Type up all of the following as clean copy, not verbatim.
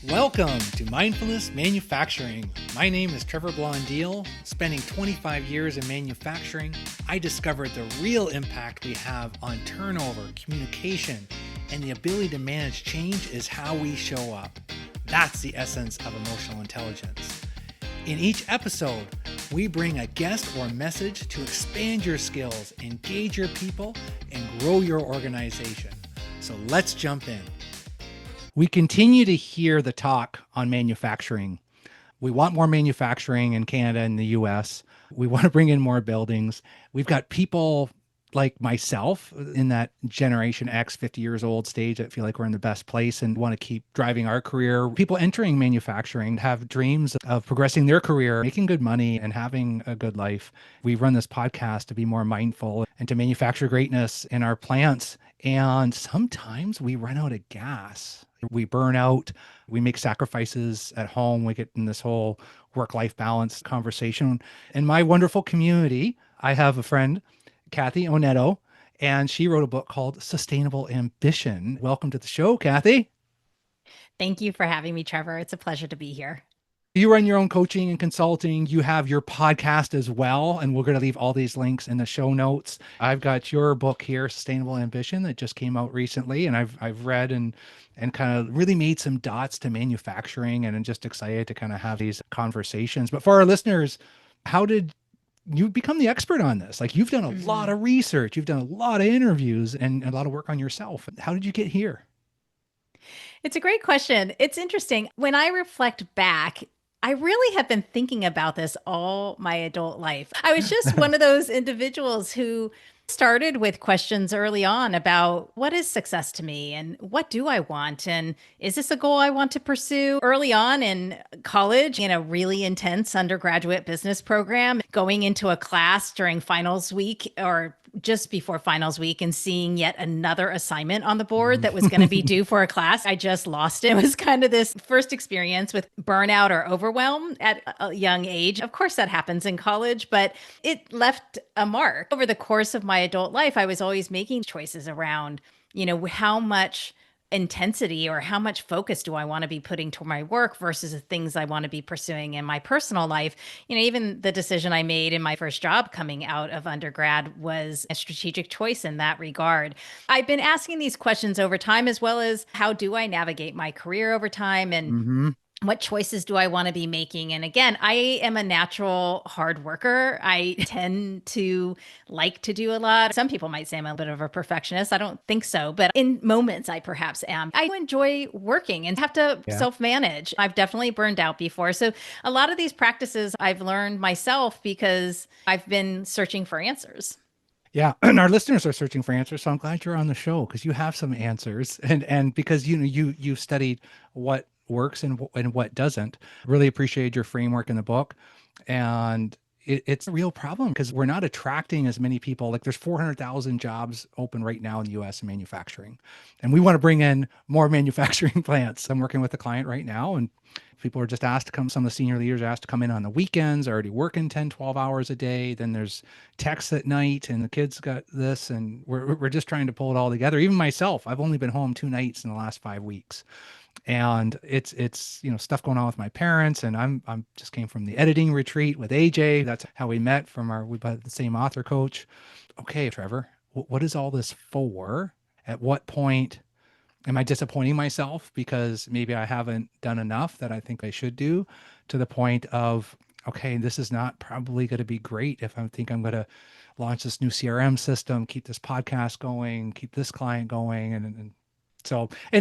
Welcome to Mindfulness Manufacturing. My name is Trevor Blondeel. Spending 25 years in manufacturing, I discovered the real impact we have on turnover, communication, and the ability to manage change is how we show up. That's the essence of emotional intelligence. In each episode, we bring a guest or message to expand your skills, engage your people, and grow your organization. So let's jump in. We continue to hear the talk on manufacturing. We want more manufacturing in Canada and the US. We want to bring in more buildings. We've got people like myself in that Generation X, 50 years old stage that feel like we're in the best place and want to keep driving our career. People entering manufacturing have dreams of progressing their career, making good money, and having a good life. We run this podcast to be more mindful and to manufacture greatness in our plants. And sometimes we run out of gas. We burn out, we make sacrifices at home, we get in this whole work-life balance conversation. In my wonderful community, I have a friend, Kathy Oneto, and she wrote a book called Sustainable Ambition. Welcome to the show, Kathy. Thank you for having me, Trevor. It's a pleasure to be here. You run your own coaching and consulting. You have your podcast as well. And we're going to leave all these links in the show notes. I've got your book here, Sustainable Ambition, that just came out recently. And I've read and kind of really made some dots to manufacturing, and I'm just excited to kind of have these conversations. But for our listeners, how did you become the expert on this? Like, you've done a lot of research, you've done a lot of interviews and a lot of work on yourself. How did you get here? It's a great question. It's interesting. When I reflect back, I really have been thinking about this all my adult life. I was just one of those individuals who started with questions early on about what is success to me and what do I want? And is this a goal I want to pursue? Early on in college, in a really intense undergraduate business program, going into a class during finals week or just before finals week and seeing yet another assignment on the board that was going to be due for a class. I just lost it. It was kind of this first experience with burnout or overwhelm at a young age. Of course, that happens in college, but it left a mark. Over the course of my adult life, I was always making choices around, how much intensity or how much focus do I want to be putting toward my work versus the things I want to be pursuing in my personal life. Even the decision I made in my first job coming out of undergrad was a strategic choice in that regard. I've been asking these questions over time, as well as how do I navigate my career over time and what choices do I want to be making? And again, I am a natural hard worker. I tend to like to do a lot. Some people might say I'm a bit of a perfectionist. I don't think so, but in moments I perhaps am. I enjoy working and have to self-manage. I've definitely burned out before. So a lot of these practices I've learned myself because I've been searching for answers. Yeah, and our listeners are searching for answers, so I'm glad you're on the show because you have some answers, and because you've studied what works and what doesn't. Really appreciate your framework in the book, and it's a real problem because we're not attracting as many people. Like, there's 400,000 jobs open right now in the U.S. in manufacturing, and we want to bring in more manufacturing plants. I'm working with a client right now, and people are just asked to come. Some of the senior leaders are asked to come in on the weekends, already working 10, 12 hours a day. Then there's texts at night and the kids got this, and we're just trying to pull it all together. Even myself, I've only been home 2 nights in the last 5 weeks. And it's stuff going on with my parents, and I'm just came from the editing retreat with AJ. That's how we met. We had the same author coach. Okay, Trevor, what is all this for? At what point am I disappointing myself because maybe I haven't done enough that I think I should do, to the point of, okay, this is not probably going to be great if I think I'm going to launch this new CRM system, keep this podcast going, keep this client going. And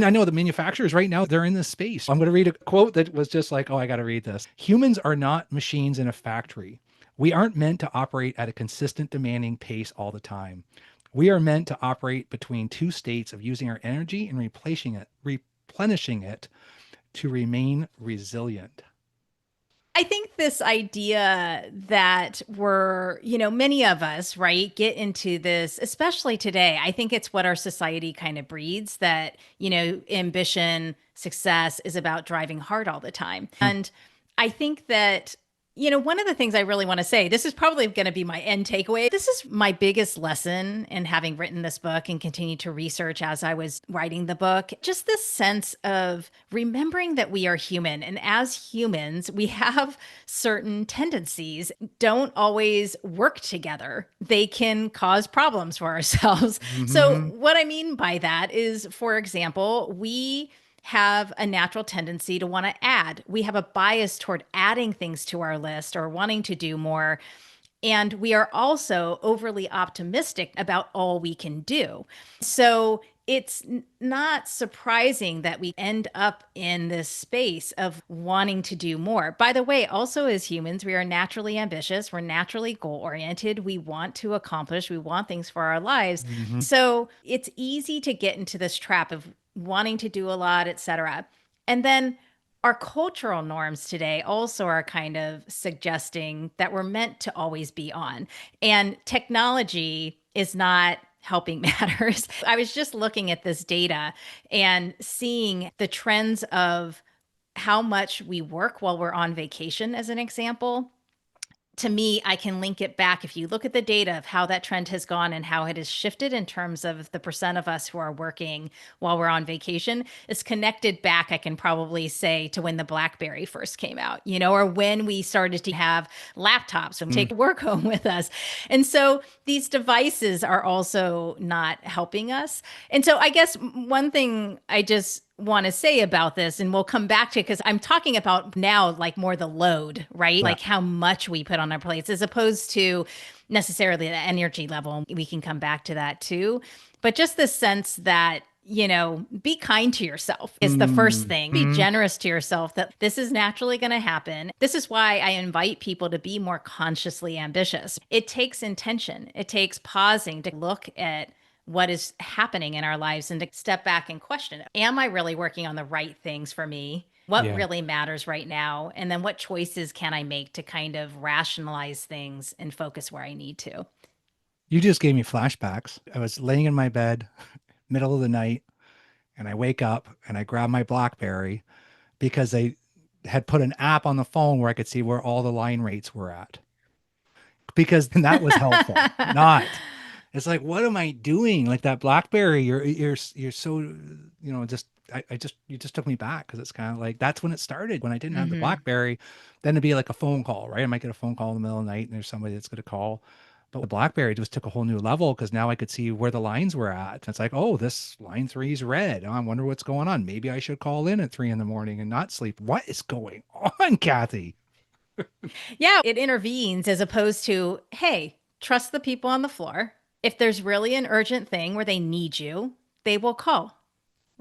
I know the manufacturers right now, they're in this space. I'm going to read a quote that was just like, oh, I got to read this. Humans are not machines in a factory. We aren't meant to operate at a consistent, demanding pace all the time. We are meant to operate between two states of using our energy and replenishing it to remain resilient. I think this idea that many of us, right, get into this, especially today. I think it's what our society kind of breeds, that, ambition, success is about driving hard all the time. And I think that One of the things I really want to say, this is probably going to be my end takeaway. This is my biggest lesson in having written this book and continued to research as I was writing the book. Just this sense of remembering that we are human. And as humans, we have certain tendencies, don't always work together. They can cause problems for ourselves. So, Hmm. what I mean by that is, for example, we have a natural tendency to want to add. We have a bias toward adding things to our list or wanting to do more. And we are also overly optimistic about all we can do. So it's not surprising that we end up in this space of wanting to do more. By the way, also as humans, we are naturally ambitious, we're naturally goal oriented, we want to accomplish, we want things for our lives. Hmm. So it's easy to get into this trap of wanting to do a lot, etc. And then our cultural norms today also are kind of suggesting that we're meant to always be on. And technology is not helping matters. I was just looking at this data and seeing the trends of how much we work while we're on vacation, as an example. To me, I can link it back. If you look at the data of how that trend has gone and how it has shifted in terms of the percent of us who are working while we're on vacation, it's connected back, I can probably say, to when the BlackBerry first came out, or when we started to have laptops and take work home with us. And so these devices are also not helping us. And so I guess one thing I just want to say about this, and we'll come back to, because I'm talking about now like more the load, right? Yeah. Like how much we put on our plates as opposed to necessarily the energy level. We can come back to that too. But just the sense that, be kind to yourself is the first thing. Be Hmm. generous to yourself that this is naturally going to happen. This is why I invite people to be more consciously ambitious. It takes intention, it takes pausing to look at what is happening in our lives and to step back and question, am I really working on the right things for me? What Yeah. really matters right now? And then what choices can I make to kind of rationalize things and focus where I need to? You just gave me flashbacks. I was laying in my bed, middle of the night, and I wake up and I grab my BlackBerry because they had put an app on the phone where I could see where all the line rates were at. Because then that was helpful. Not. It's like, what am I doing? Like that BlackBerry, you're so, just I just you just took me back because it's kind of like that's when it started. When I didn't have the Mm-hmm. BlackBerry, then it'd be like a phone call, right? I might get a phone call in the middle of the night and there's somebody that's going to call. But with BlackBerry, it just took a whole new level because now I could see where the lines were at. And it's like, oh, this line three is red. Oh, I wonder what's going on. Maybe I should call in at 3 in the morning and not sleep. What is going on, Kathy? Yeah, it intervenes as opposed to, hey, trust the people on the floor. If there's really an urgent thing where they need you, they will call.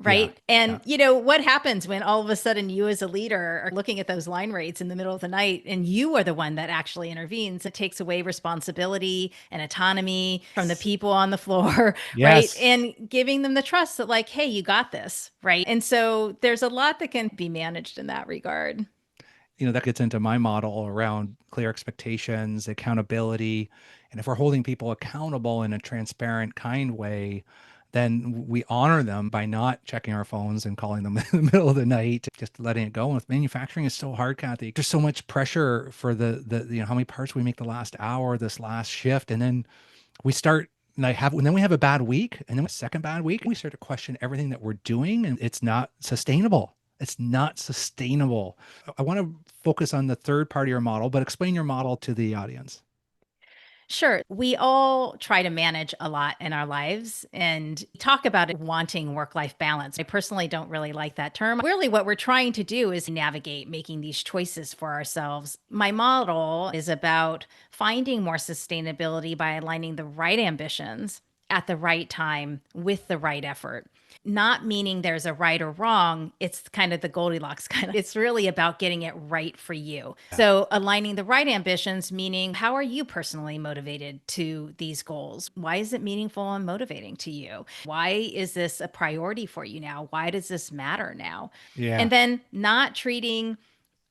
Yeah. Right. Yeah. And what happens when all of a sudden you as a leader are looking at those line rates in the middle of the night and you are the one that actually intervenes? It takes away responsibility and autonomy from the people on the floor, right? Yes. And giving them the trust that, like, hey, you got this. Right. And so there's a lot that can be managed in that regard. That gets into my model around clear expectations, accountability. And if we're holding people accountable in a transparent, kind way, then we honor them by not checking our phones and calling them in the middle of the night, just letting it go. And with manufacturing, is so hard, Kathy. There's so much pressure for how many parts we make the last hour, this last shift. And then we start and then we have a bad week, and then a second bad week, we start to question everything that we're doing, and it's not sustainable. It's not sustainable. I want to focus on the third part of your model, but explain your model to the audience. Sure. We all try to manage a lot in our lives and talk about it wanting work life balance. I personally don't really like that term. Really, what we're trying to do is navigate making these choices for ourselves. My model is about finding more sustainability by aligning the right ambitions at the right time with the right effort. Not meaning there's a right or wrong. It's kind of the Goldilocks kind of. It's really about getting it right for you. Yeah. So, aligning the right ambitions, meaning how are you personally motivated to these goals? Why is it meaningful and motivating to you? Why is this a priority for you now? Why does this matter now? Yeah. And then not treating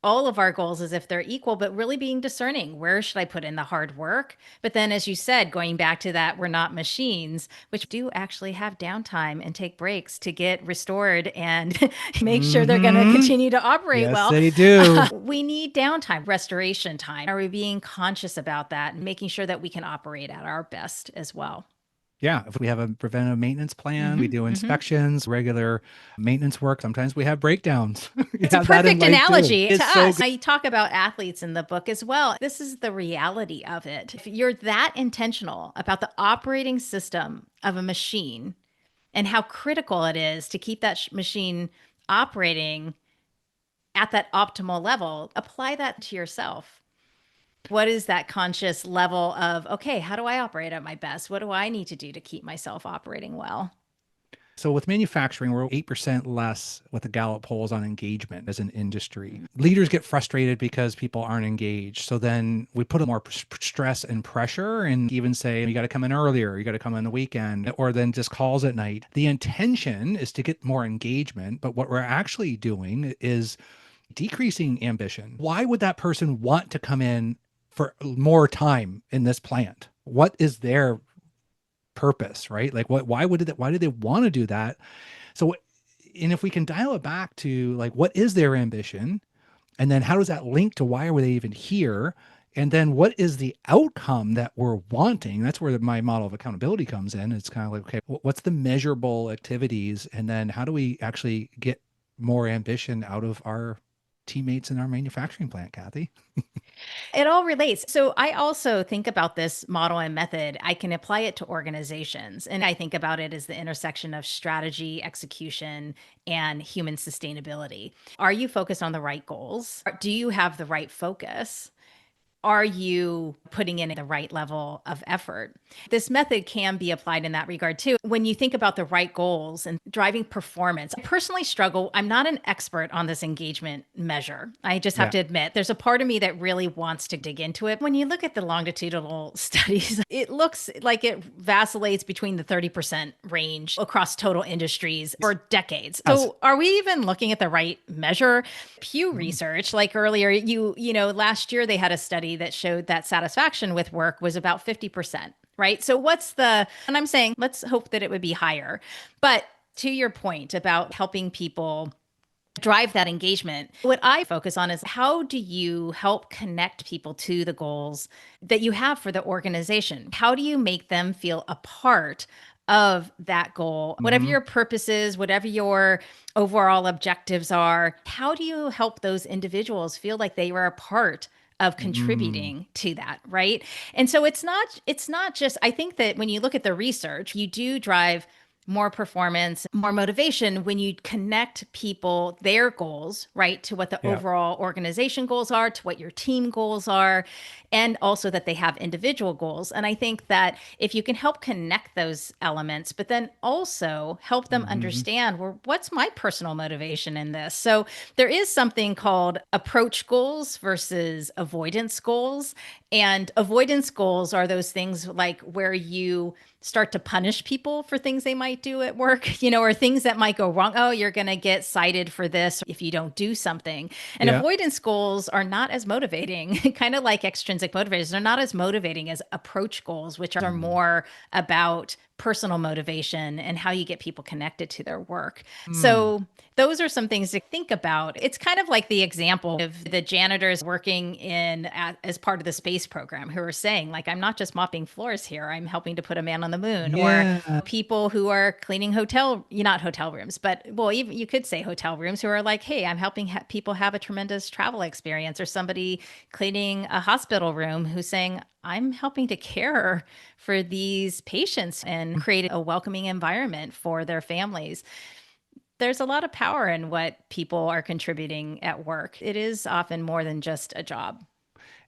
all of our goals as if they're equal, but really being discerning. Where should I put in the hard work? But then, as you said, going back to that, we're not machines, which do actually have downtime and take breaks to get restored and make sure they're going to Hmm. continue to operate Yes, well. they do. We need downtime, restoration time. Are we being conscious about that and making sure that we can operate at our best as well? Yeah, if we have a preventive maintenance plan, we Hmm. do Hmm. inspections, regular maintenance work. Sometimes we have breakdowns. You It's a have that in perfect life too. analogy to It's so us. good. I talk about athletes in the book as well. This is the reality of it. If you're that intentional about the operating system of a machine and how critical it is to keep that machine operating at that optimal level, apply that to yourself. What is that conscious level of, okay, how do I operate at my best? What do I need to do to keep myself operating well? So with manufacturing, we're 8% less with the Gallup polls on engagement as an industry. Leaders get frustrated because people aren't engaged. So then we put more stress and pressure and even say, you got to come in earlier, you got to come on the weekend, or then just calls at night. The intention is to get more engagement, but what we're actually doing is decreasing ambition. Why would that person want to come in for more time in this plant? What is their purpose, right? Like why did they want to do that? So, and if we can dial it back to like, what is their ambition? And then how does that link to why were they even here? And then what is the outcome that we're wanting? That's where my model of accountability comes in. It's kind of like, okay, what's the measurable activities? And then how do we actually get more ambition out of our teammates in our manufacturing plant, Kathy? It all relates. So I also think about this model and method. I can apply it to organizations. And I think about it as the intersection of strategy, execution, and human sustainability. Are you focused on the right goals? Do you have the right focus? Are you putting in the right level of effort? This method can be applied in that regard too. When you think about the right goals and driving performance, I personally struggle. I'm not an expert on this engagement measure. I just have Yeah. to admit, there's a part of me that really wants to dig into it. When you look at the longitudinal studies, it looks like it vacillates between the 30% range across total industries for decades. Yes. So are we even looking at the right measure? Pew Research, like earlier, last year they had a study that showed that satisfaction with work was about 50%, right? So and I'm saying, let's hope that it would be higher. But to your point about helping people drive that engagement, what I focus on is how do you help connect people to the goals that you have for the organization? How do you make them feel a part of that goal? Whatever Mm-hmm. your purpose is, whatever your overall objectives are, how do you help those individuals feel like they were a part of Mm. contributing to that, right? And so it's not just, I think that when you look at the research, you do drive more performance, more motivation when you connect people, their goals, right, to what the Yeah. overall organization goals are, to what your team goals are, and also that they have individual goals. And I think that if you can help connect those elements, but then also help them Mm-hmm. understand, well, what's my personal motivation in this? So there is something called approach goals versus avoidance goals. And avoidance goals are those things like where you start to punish people for things they might do at work, or things that might go wrong. Oh, you're going to get cited for this if you don't do something. And Yeah. avoidance goals are not as motivating, kind of like extrinsic motivators. They're not as motivating as approach goals, which are more about personal motivation and how you get people connected to their work. Mm. So those are some things to think about. It's kind of like the example of the janitors working as part of the space program who are saying, like, I'm not just mopping floors here, I'm helping to put a man on the moon. Or Yeah. people who are cleaning not hotel rooms, but well, even you could say hotel rooms, who are like, hey, I'm helping people have a tremendous travel experience. Or somebody cleaning a hospital room who's saying, I'm helping to care for these patients and create a welcoming environment for their families. There's a lot of power in what people are contributing at work. It is often more than just a job.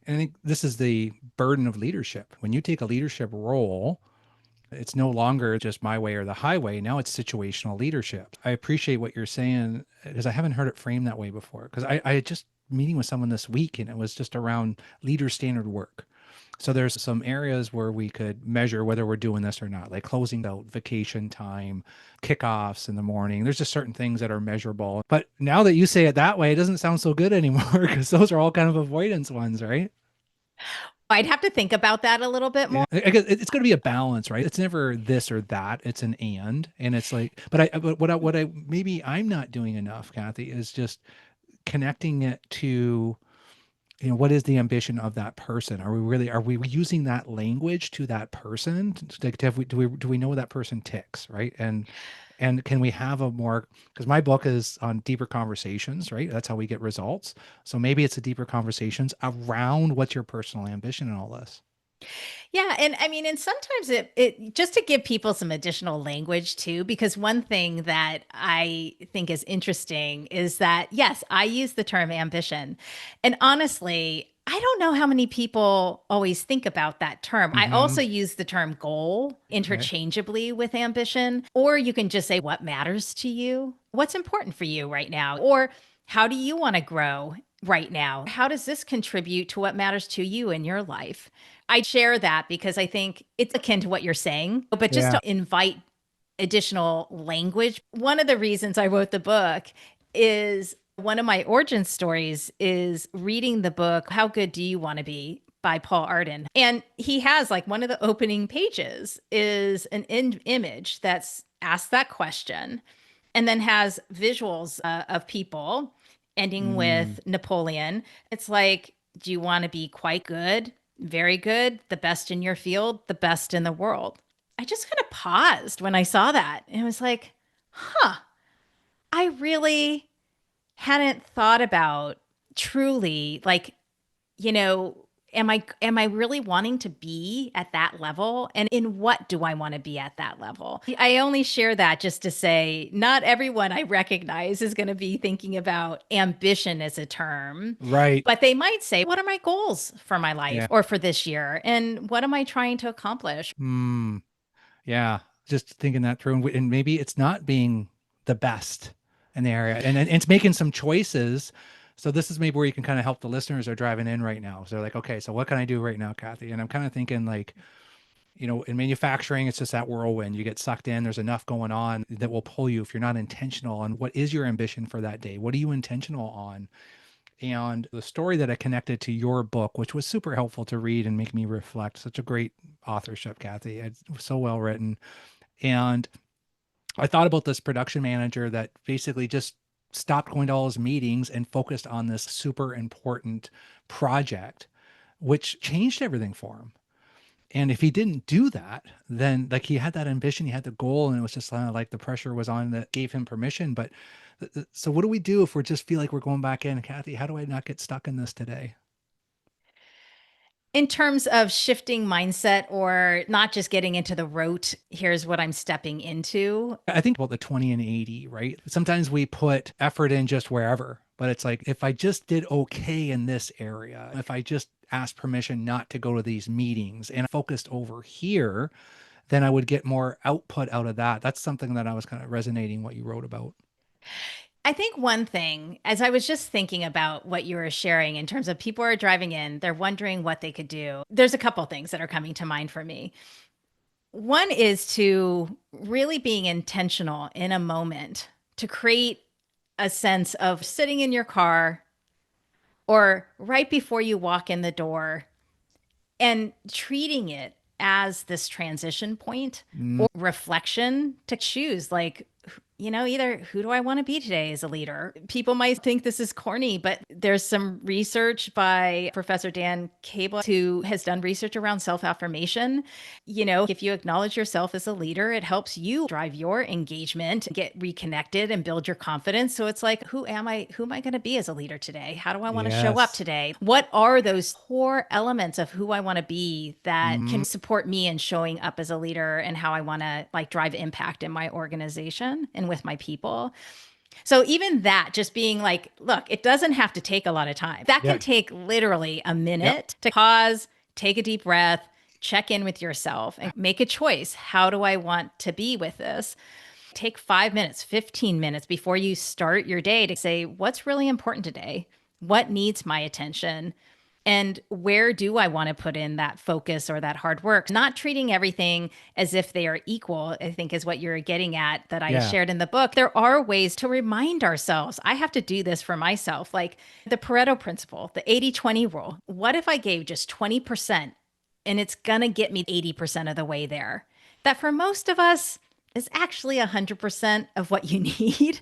And I think this is the burden of leadership. When you take a leadership role, it's no longer just my way or the highway. Now it's situational leadership. I appreciate what you're saying because I haven't heard it framed that way before. Because I just meeting with someone this week and it was just around leader standard work. So there's some areas where we could measure whether we're doing this or not, like closing out vacation time, kickoffs in the morning. There's just certain things that are measurable. But now that you say it that way, it doesn't sound so good anymore because those are all kind of avoidance ones, right? I'd have to think about that a little bit Yeah, more. I guess it's going to be a balance, right? It's never this or that. It's an and it's like, but what I maybe I'm not doing enough, Kathy, is just connecting it to, what is the ambition of that person? Are we using that language to that person? Like, do we know that person ticks, right? And can we have a more, because my book is on deeper conversations, right? That's how we get results. So maybe it's a deeper conversations around what's your personal ambition in all this. Yeah, and I mean, and sometimes it just to give people some additional language too, because one thing that I think is interesting is that yes, I use the term ambition. And honestly, I don't know how many people always think about that term. I Mm-hmm. also use the term goal Okay. interchangeably with ambition, or you can just say what matters to you, what's important for you right now, or how do you want to grow right now? How does this contribute to what matters to you in your life? I share that because I think it's akin to what you're saying, but just Yeah. to invite additional language. One of the reasons I wrote the book is one of my origin stories is reading the book, How Good Do You Want to Be? By Paul Arden. And he has like one of the opening pages is an image that's asked that question and then has visuals of people ending Mm. with Napoleon. It's like, do you want to be quite good, very good, the best in your field, the best in the world? I just kind of paused when I saw that. And it was like, huh, I really hadn't thought about truly like, you know, am I really wanting to be at that level, and in what do I want to be at that level? I only share that just to say not everyone I recognize is going to be thinking about ambition as a term, Right. but they might say what are my goals for my life Yeah. or for this year, and what am I trying to accomplish? Mm. Yeah, just thinking that through, and maybe it's not being the best in the area, and it's making some choices. So this is maybe where you can kind of help the listeners who are driving in right now. So they're like, okay, so what can I do right now, Kathy? And I'm kind of thinking like, in manufacturing, it's just that whirlwind. You get sucked in. There's enough going on that will pull you if you're not intentional on what is your ambition for that day. What are you intentional on? And the story that I connected to your book, which was super helpful to read and make me reflect. Such a great authorship, Kathy. It's so well written. And I thought about this production manager that basically just stopped going to all his meetings and focused on this super important project, which changed everything for him. And if he didn't do that, then like he had that ambition, he had the goal, and it was just like the pressure was on that gave him permission. But so what do we do if we just feel like we're going back in? Kathy, how do I not get stuck in this today? In terms of shifting mindset or not just getting into the rote, here's what I'm stepping into. I think about the 20 and 80, right? Sometimes we put effort in just wherever, but it's like if I just did okay in this area, if I just asked permission not to go to these meetings and focused over here, then I would get more output out of that. That's something that I was kind of resonating what you wrote about. I think one thing, as I was just thinking about what you were sharing in terms of people are driving in, they're wondering what they could do. There's a couple things that are coming to mind for me. One is to really being intentional in a moment to create a sense of sitting in your car or right before you walk in the door and treating it as this transition point Mm, or reflection to choose like either who do I want to be today as a leader? People might think this is corny, but there's some research by Professor Dan Cable who has done research around self affirmation. If you acknowledge yourself as a leader, it helps you drive your engagement, get reconnected, and build your confidence. So it's like, who am I? Who am I going to be as a leader today? How do I want to show up yes. today? What are those core elements of who I want to be that Mm, can support me in showing up as a leader and how I want to like drive impact in my organization and with my people? So even that, just being like, look, it doesn't have to take a lot of time. That yeah. can take literally a Yep. minute to pause, take a deep breath, check in with yourself and make a choice. How do I want to be with this? Take 5 minutes, 15 minutes before you start your day to say, what's really important today? What needs my attention? And where do I want to put in that focus or that hard work? Not treating everything as if they are equal, I think is what you're getting at that I Yeah. shared in the book. There are ways to remind ourselves. I have to do this for myself, like the Pareto principle, the 80-20 rule. What if I gave just 20% and it's going to get me 80% of the way there? That for most of us, is actually 100% of what you need.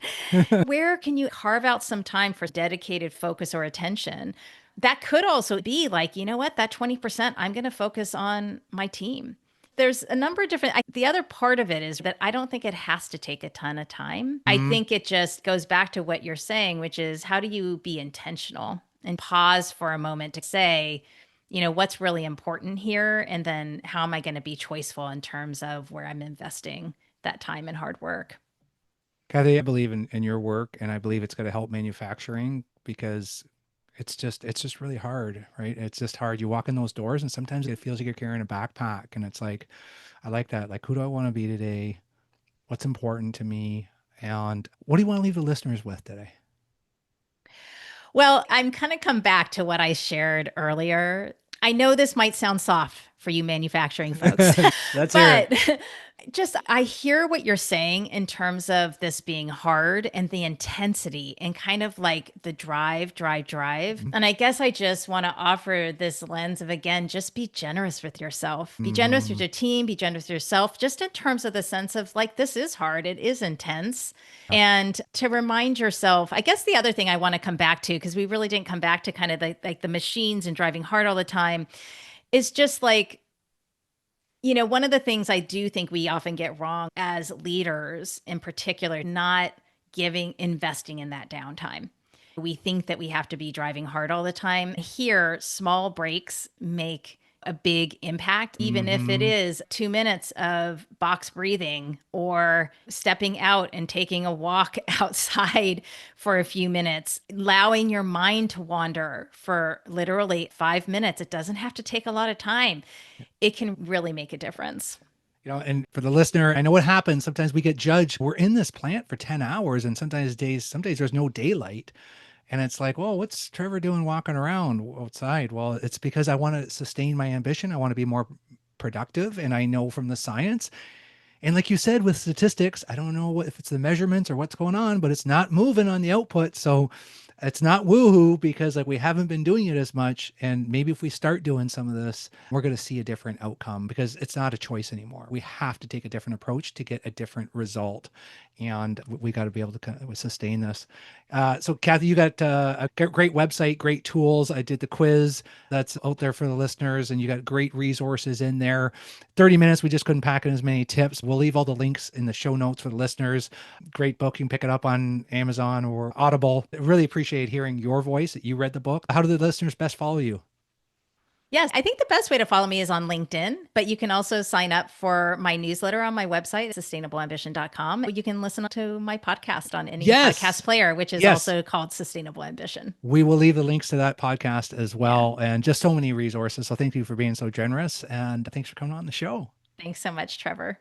Where can you carve out some time for dedicated focus or attention? That could also be like, you know what, that 20%, I'm going to focus on my team. There's a number of different, the other part of it is that I don't think it has to take a ton of time. I Mhm. think it just goes back to what you're saying, which is how do you be intentional and pause for a moment to say, what's really important here? And then how am I going to be choiceful in terms of where I'm investing that time and hard work? Kathy, I believe in your work, and I believe it's going to help manufacturing because it's just really hard, right? It's just hard. You walk in those doors and sometimes it feels like you're carrying a backpack, and it's like, I like that. Like, who do I want to be today? What's important to me? And what do you want to leave the listeners with today? Well, I'm kind of come back to what I shared earlier. I know this might sound soft for you manufacturing folks, Let's hear it. but just I hear what you're saying in terms of this being hard and the intensity and kind of like the drive, drive, drive. And I guess I just want to offer this lens of again, just be generous with yourself, be generous with Mm-hmm. your team, be generous with yourself, just in terms of the sense of like, this is hard, it is intense. And to remind yourself, I guess the other thing I want to come back to, because we really didn't come back to kind of like the machines and driving hard all the time, is just like, one of the things I do think we often get wrong as leaders in particular, not investing in that downtime. We think that we have to be driving hard all the time. Here, small breaks make a big impact, even if it Mm-hmm. is 2 minutes of box breathing or stepping out and taking a walk outside for a few minutes, allowing your mind to wander for literally 5 minutes. It doesn't have to take a lot of time. It can really make a difference. And for the listener, I know what happens. Sometimes we get judged. We're in this plant for 10 hours, and some days there's no daylight. And it's like, well, what's Trevor doing walking around outside? Well, it's because I want to sustain my ambition. I want to be more productive. And I know from the science. And like you said, with statistics, I don't know if it's the measurements or what's going on, but it's not moving on the output. So it's not woohoo because like we haven't been doing it as much. And maybe if we start doing some of this, we're going to see a different outcome because it's not a choice anymore. We have to take a different approach to get a different result. And we got to be able to kind of sustain this. So Kathy, you got great website, great tools. I did the quiz that's out there for the listeners, and you got great resources in there. 30 minutes, we just couldn't pack in as many tips. We'll leave all the links in the show notes for the listeners. Great book. You can pick it up on Amazon or Audible. I really appreciate hearing your voice that you read the book. How do the listeners best follow you? Yes, I think the best way to follow me is on LinkedIn, but you can also sign up for my newsletter on my website, sustainableambition.com. You can listen to my podcast on any podcast Yes. player, which is Yes. also called Sustainable Ambition. We will leave the links to that podcast as Yeah. well. And just so many resources. So thank you for being so generous. And thanks for coming on the show. Thanks so much, Trevor.